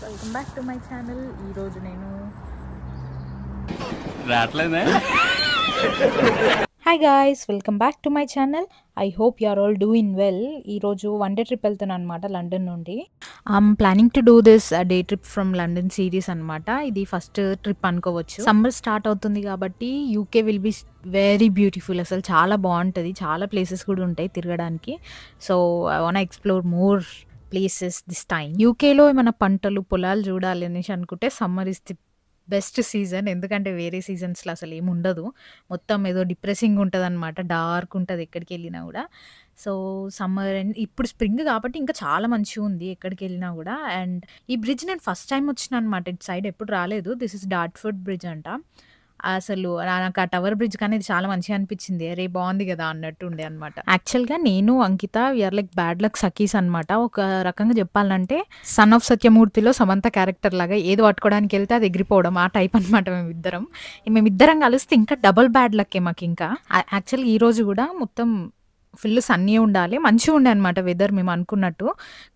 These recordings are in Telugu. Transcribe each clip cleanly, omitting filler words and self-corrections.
Welcome back to my channel. ఈరోజు నేను hi guys, welcome back to my channel. I hope you are all doing well. ఈరోజు వన్ డే ట్రిప్ వెళ్తున్నాను అనమాట లండన్ నుండి. I'm planning to do this day trip from London series అనమాట. ఇది ఫస్ట్ ట్రిప్ అనుకోవచ్చు. సమ్మర్ స్టార్ట్ అవుతుంది కాబట్టి UK will be very beautiful. అసలు చాలా బాగుంటుంది, చాలా ప్లేసెస్ కూడా ఉంటాయి తిరగడానికి. So I want explore more places this time. యూకేలో ఏమైనా పంటలు పొలాలు చూడాలి అనేసి అనుకుంటే summer is the best season. ఎందుకంటే వేరే సీజన్స్లో అసలు ఏమి ఉండదు, మొత్తం ఏదో డిప్రెసింగ్ ఉంటుంది అనమాట, డార్క్ ఉంటుంది ఎక్కడికి వెళ్ళినా కూడా. సో సమ్మర్ అండ్ ఇప్పుడు స్ప్రింగ్ కాబట్టి ఇంకా చాలా మంచిగా ఉంది ఎక్కడికి వెళ్ళినా కూడా. అండ్ ఈ బ్రిడ్జ్ నేను ఫస్ట్ టైం వచ్చిన అనమాట, ఇటు సైడ్ ఎప్పుడు రాలేదు. దిస్ ఇస్ డార్ట్ఫోర్డ్ బ్రిడ్జ్ అంట. అసలు నాకు ఆ టవర్ బ్రిడ్జ్ కానీ ఇది చాలా మంచిగా అనిపించింది. అరే బాగుంది కదా అన్నట్టు ఉండే అనమాట. యాక్చువల్గా నేను అంకిత we are like bad luck Sakhi's అనమాట. ఒక రకంగా చెప్పాలంటే సన్ ఆఫ్ సత్యమూర్తిలో సమంత క్యారెక్టర్ లాగా ఏదో పట్టుకోవడానికి వెళ్తే అది ఎగిరిపోవడం, ఆ టైప్ అనమాట. మేమిద్దరం కలిస్తే ఇంకా డబుల్ బ్యాడ్ లక్కే మాకు. ఇంకా యాక్చువల్గా ఈరోజు కూడా మొత్తం ఫుల్ సన్నీ ఉండాలి, మంచిగా ఉండే అనమాట వెదర్ మేము అనుకున్నట్టు.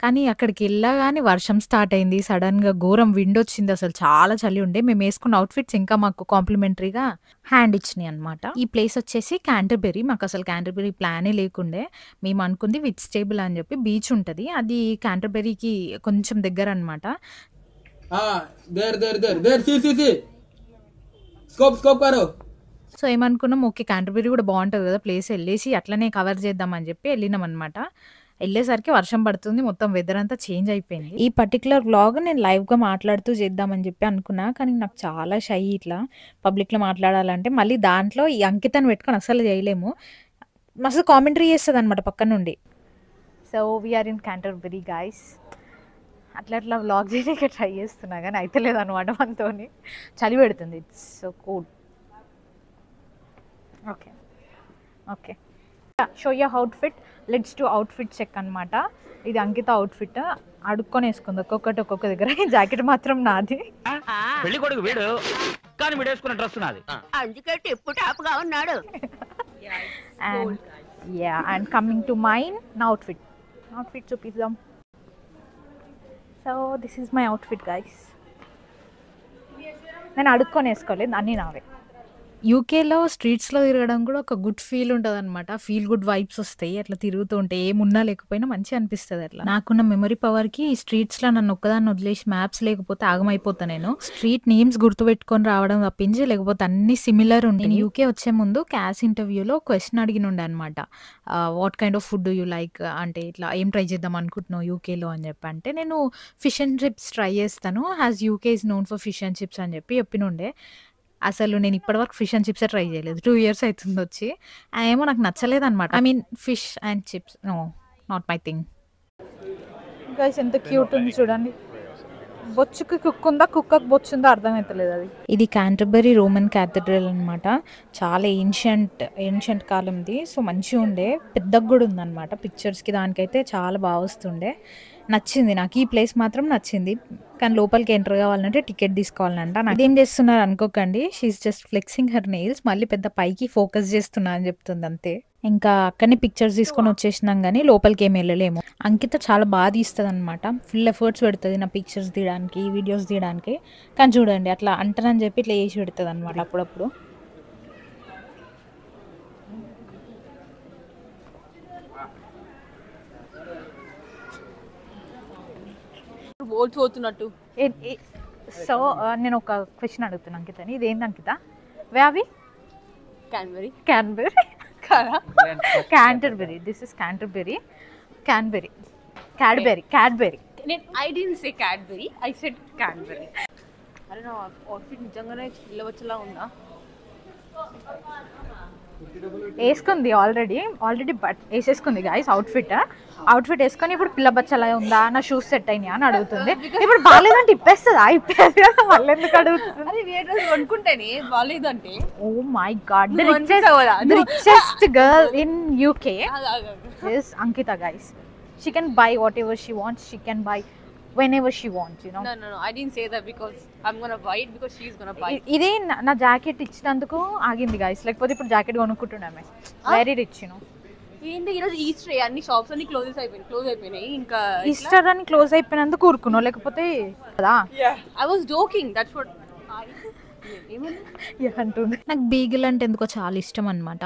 కానీ అక్కడికి వెళ్ళగానే వర్షం స్టార్ట్ అయింది, సడన్గా ఘోరం విండ్ వచ్చింది, అసలు చాలా చలి ఉండే. మేము వేసుకున్న అవుట్ఫిట్స్ ఇంకా మాకు కాంప్లిమెంటరీగా హ్యాండ్ ఇచ్చినాయి అనమాట. ఈ ప్లేస్ వచ్చేసి క్యాంటర్బరీ. మాకు అసలు క్యాంటర్బరీ ప్లానే లేకుండే. మేము అనుకుంది విట్స్టేబుల్ అని చెప్పి బీచ్ ఉంటుంది, అది క్యాంటర్బరీకి కొంచెం దగ్గర అనమాట. సో ఏమనుకున్నాం, ఓకే క్యాంటర్బరీ కూడా బాగుంటుంది కదా ప్లేస్, వెళ్ళేసి అట్లనే కవర్ చేద్దామని చెప్పి వెళ్ళినాం అనమాట. వెళ్ళేసరికి వర్షం పడుతుంది, మొత్తం వెదర్ అంతా చేంజ్ అయిపోయింది. ఈ పర్టికులర్ వ్లాగ్ నేను లైవ్గా మాట్లాడుతూ చేద్దామని చెప్పి అనుకున్నా, కానీ నాకు చాలా షై ఇట్లా పబ్లిక్లో మాట్లాడాలంటే. మళ్ళీ దాంట్లో ఈ అంకితను పెట్టుకొని అసలు చేయలేము, మస్తు కామెంటరీ చేస్తుంది అనమాట పక్క నుండి. So we're in Canterbury guys. అట్లా అట్లా వ్లాగ్ చేయడానికి ట్రై చేస్తున్నా కానీ అయితే లేదనమాట మనతో. చలి పెడుతుంది, it's so cool. Okay okay, show your outfit. Let's to outfit check అనమాట. ఇది అంకిత అవుట్ఫిట్, అడుక్కొని వేసుకుంది ఒక్కొక్కటి ఒక్కొక్క దగ్గర. జాకెట్ మాత్రం నాది. పెళ్లి కొడుకు వీడు కానీ వీడు వేసుకున్న డ్రెస్ నాది, అందుకే టిప్పు టాప్గా ఉన్నాడు. అండ్ కమింగ్ టు మైన్ నా అవుట్ఫిట్ చూపిద్దాం. So this is my outfit guys. నేను అడుక్కొని వేసుకోలేదు, అన్నీ నావే. యూకేలో స్ట్రీట్స్లో తిరగడం కూడా ఒక గుడ్ ఫీల్ ఉంటుంది అనమాట. ఫీల్ గుడ్ వైబ్స్ వస్తాయి అట్లా తిరుగుతూ ఉంటే, ఏమున్నా లేకపోయినా మంచిగా అనిపిస్తుంది అట్లా. నాకున్న మెమరీ పవర్కి ఈ స్ట్రీట్స్లో నన్ను ఒక్కదాన్ని వదిలేసి మ్యాప్స్ లేకపోతే ఆగమైపోతా నేను. స్ట్రీట్ నేమ్స్ గుర్తుపెట్టుకొని రావడం తప్పించి, లేకపోతే అన్ని సిమిలర్ ఉంటాయి. యూకే వచ్చే ముందు క్యాష్ ఇంటర్వ్యూలో క్వశ్చన్ అడిగినుండే అనమాట, what kind of food you like, అంటే ఇట్లా ఏం ట్రై చేద్దాం అనుకుంటున్నావు యూకేలో అని చెప్పి. అంటే నేను ఫిష్ అండ్ చిప్స్ ట్రై చేస్తాను, as UK is known for fish and chips అని చెప్పి చెప్పినుండే. అసలు నేను ఇప్పటివరకు ఫిష్ అండ్ చిప్సే ట్రై చేయలేదు, 2 years అవుతుంది వచ్చి. ఏమో నాకు నచ్చలేదు అనమాట. I mean fish and chips no, not my thing. Guys ఎంత క్యూట్ ఉంది చూడండి. బొచ్చుకి కుక్ ఉందా, కుక్కకు బొచ్చు ఉందా అర్థమవుతలేదు అది. ఇది క్యాంటర్బరీ రోమన్ క్యాథడ్రల్ అనమాట. చాలా ఏన్షియంట్ కాలంది. సో మంచిగా ఉండే, పెద్దగా కూడా ఉందన్నమాట. పిక్చర్స్కి దానికైతే చాలా బాగా వస్తుండే. నచ్చింది నాకు, ఈ ప్లేస్ మాత్రం నచ్చింది. కానీ లోపలికి ఎంటర్ కావాలంటే టికెట్ తీసుకోవాలంట. నాకేం చేస్తున్నారు అనుకోకండి, she's just flexing her nails. మళ్ళీ పెద్ద పైకి ఫోకస్ చేస్తున్నా అని చెప్తుంది అంతే. ఇంకా అక్కడనే పిక్చర్స్ తీసుకొని వచ్చేసినాం కానీ లోపలికి ఏమి వెళ్ళలేము. అంకిత చాలా బాగా తీస్తుంది అనమాట, ఫుల్ ఎఫర్ట్స్ పెడుతుంది నా పిక్చర్స్ తీయడానికి, వీడియోస్ తీయడానికి. కానీ చూడండి అట్లా అంటానని చెప్పి ఇట్లా చేసి పెడుతుంది అనమాట అప్పుడప్పుడు. పోతున్నట్టు. సో నేను ఒక క్వశ్చన్ అడుగుతున్నాను అంకితని. ఇదేంటి అంకిత? వ్యావి Canbury Canterbury. This is Canberry. I didn't say Cadbury, I said Canbury. అరే నా అవుట్ఫిట్ నిజంగానే పిల్లవచ్చలా ఉందా? వేసుకుంది ఆల్రెడీ బట్ వేసేసుకుంది గైస్. అవుట్ఫిట్ వేసుకొని ఇప్పుడు పిల్ల బచ్చలా ఉందా, నా షూస్ సెట్ అయినాయా అని అడుగుతుంది. ఇప్పుడు బాగాలేదంటే ఇప్పేస్తుందా? ఇప్పేది కదా, మళ్ళీ ఎందుకు అడుగుతుంది? అది వేరే అనుకుంటేనే బాగాలేదంటే. Oh my god, the richest girl in UK is Ankita guys. She can buy whatever she wants, she can buy whenever she wants, you know. No, I didn't say that because I'm gonna buy it because she's gonna buy it. ఇదే నా జాకెట్ ఇచ్చినందుకు ఆగింది గైస్, లేకపోతే ఇప్పుడు జాకెట్ కొనుక్కుంటున్నామే. Very rich, you know. ఏంటి ఈరోజు ఈస్టర్ అన్ని షాప్స్ అన్ని క్లోజ్ అయిపోయినాయి ఇంకా ఈస్టర్ అని క్లోజ్ అయిపోయినందుకు ఊరుకున్నావు, లేకపోతే కదా. I was joking, that's what అంటుంది. నాకు బీగిల్ అంటే ఎందుకో చాలా ఇష్టం అనమాట.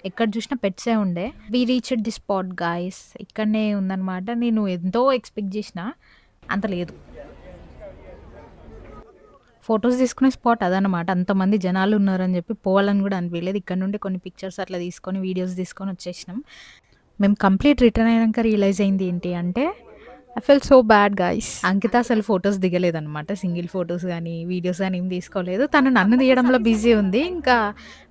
ఎక్కడ చూసినా పెట్సే ఉండే. We reached the spot guys. ఇక్కడనే ఉందన్నమాట. నేను ఎంతో ఎక్స్పెక్ట్ చేసిన, అంత లేదు. ఫొటోస్ తీసుకునే స్పాట్ అదనమాట. అంతమంది జనాలు ఉన్నారని చెప్పి పోవాలని కూడా అనిపించలేదు. ఇక్కడ నుండి కొన్ని పిక్చర్స్ అట్లా తీసుకొని వీడియోస్ తీసుకొని వచ్చేసినాం. మేము కంప్లీట్ రిటర్న్ అయినాక రియలైజ్ అయింది ఏంటి అంటే, I fell so bad guys. Ankita అసలు ఫొటోస్ దిగలేదనమాట. సింగిల్ ఫొటోస్ కానీ వీడియోస్ కానీ ఏం తీసుకోలేదు. తను నన్ను తీయడంలో బిజీ ఉంది. ఇంకా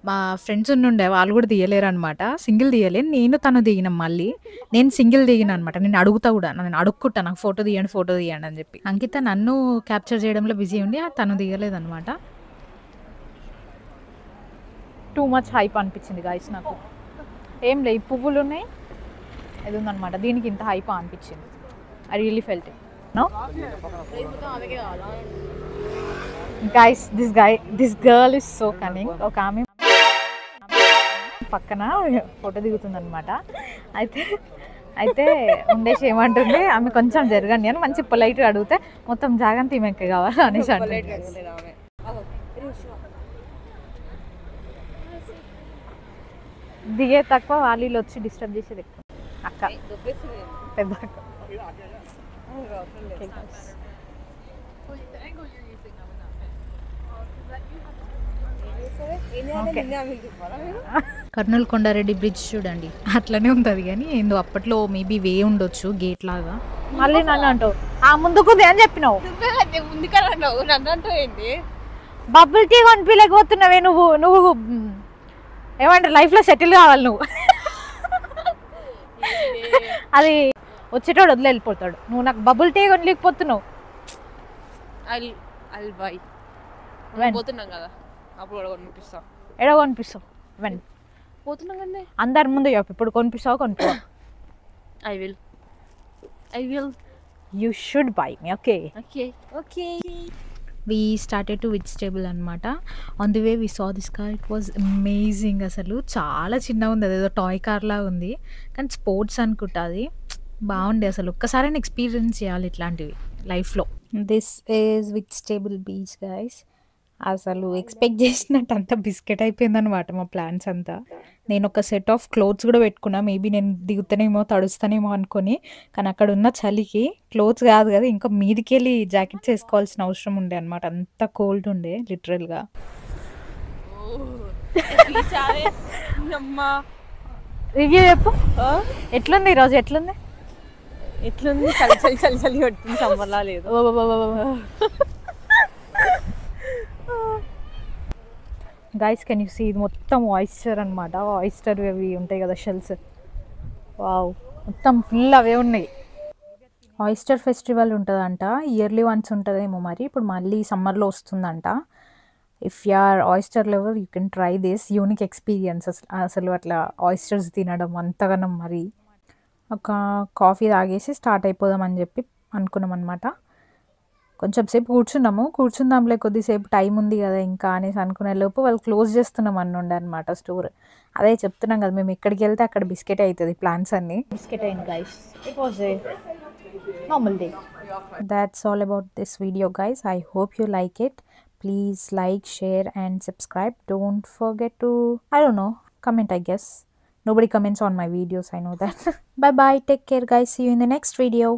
మా ఫ్రెండ్స్ ఉండే వాళ్ళు కూడా తీయలేరు అనమాట. సింగిల్ తీయలేను, నేను తను దిగినాం. మళ్ళీ నేను సింగిల్ దిగిన అనమాట. నేను అడుగుతా కూడా, నేను అడుక్కుంటా నాకు ఫోటో తీయండి అని చెప్పి. అంకిత నన్ను క్యాప్చర్ చేయడంలో బిజీ ఉండి తను దిగలేదనమాట. టూ మచ్ హైప్ అనిపించింది గాయ్స్ నాకు. ఏం లే, పువ్వులు ఉన్నాయి, ఇది ఉందనమాట. దీనికి ఇంత హైప్ అనిపించింది. I really felt it. No? Guys, this girl is so cunning. ఒక ఆమె పక్కన ఫోటో దిగుతుందనమాట. అయితే ఉండేసి ఏమంటుంది, ఆమె కొంచెం జరగండి అని మంచి పొలైట్గా అడిగితే మొత్తం జాగంతి ఈమెకి కావాలి అనేసి అంటుంది. దిగే తక్కువ వాళ్ళు వచ్చి డిస్టర్బ్ చేసేది ఎక్కువ. అక్క పెద్ద అక్క. కర్నూలు కొండారెడ్డి బ్రిడ్జ్ చూడండి, అట్లనే ఉంటుంది. కానీ ఏందో అప్పట్లో మేబీ వే ఉండొచ్చు గేట్ లాగా. మళ్ళీ నన్ను అంటావు ఆ ముందుకుంది అని చెప్పినావు. బబుల్ టీ కొనిపించలేకపోతున్నావే నువ్వు ఏమంటారు, లైఫ్లో సెటిల్ కావాలి నువ్వు. అది వచ్చేటోడు వదిలే వెళ్ళిపోతాడు. నువ్వు నాకు బబుల్ టీ కొనలేకపోతున్నావు. పోతున్నాం కదా, అప్పుడు కొనిపిస్తావు. ఎడ కొనిపిస్తావు? వెన్ పోతున్నాం కదా, అందరి ముందు చెప్పు. ఇప్పుడు కొనిపిస్తావు కొనిపో. I will you should buy me. Okay we started to vegetable అనమాట. On the way we saw this car. It was amazing. అసలు చాలా చిన్నగా ఉంది, అదేదో టాయ్ కార్ లాగా ఉంది, కానీ స్పోర్ట్స్ అనుకుంటా. అది బాగుండే. అసలు ఒక్కసారైనా ఎక్స్పీరియన్స్ చేయాలి ఇట్లాంటివి లైఫ్లో. This is vegetable beach guys. అసలు ఎక్స్పెక్ట్ చేసినట్టు అంతా బిస్కెట్ అయిపోయిందనమాట మా ప్లాన్స్ అంతా. నేను ఒక సెట్ ఆఫ్ క్లోత్స్ కూడా పెట్టుకున్నా, మేబీ నేను దిగుతానేమో తడుస్తానేమో అనుకొని. కానీ అక్కడ ఉన్న చలికి క్లోత్స్ కాదు కదా, ఇంకా మీదికి వెళ్ళి జాకెట్స్ వేసుకోవాల్సిన అవసరం ఉండే అనమాట. అంత కోల్డ్ ఉండే లిటరల్గా. రివ్యూ చెప్పు, ఎట్లుంది ఈరోజు? ఎట్లుంది చలి పెడుతుంది, సమ్మర్లా లేదు. గైస్ కెన్ యూ సీ, ఇది మొత్తం ఆయిస్టర్ అనమాట. ఆయిస్టర్ అవి ఉంటాయి కదా షెల్స్, వావ్ మొత్తం ఫుల్ అవే ఉన్నాయి. ఆయిస్టర్ ఫెస్టివల్ ఉంటుందంట, ఇయర్లీ వన్స్ ఉంటుందేమో మరి. ఇప్పుడు మళ్ళీ సమ్మర్లో వస్తుందంట. If you are oyster lover you can try this unique experience. అసలు అట్లా ఆయిస్టర్స్ తినడం అంతగానం. మరి ఒక కాఫీ తాగేసి స్టార్ట్ అయిపోదామని చెప్పి అనుకున్నాం అనమాట. కొంచెం సేపు కూర్చుందాంలే, కొద్దిసేపు టైం ఉంది కదా ఇంకా అనేసి అనుకునే లోపు వాళ్ళు క్లోజ్ చేస్తున్నాం అన్నుండే అనమాట స్టోర్. అదే చెప్తున్నాం కదా, మేము ఎక్కడికి వెళ్తే అక్కడ బిస్కెట్ అవుతుంది. ప్లాన్స్ అన్నీ బిస్కెట్ అయింది guys. It was a normal day. That's all about this video guys. I hope you like it. Please like, share and subscribe. Don't forget to, I don't know, comment I guess. Nobody comments on my videos, I know that. Bye bye, take care guys, see you in the next video.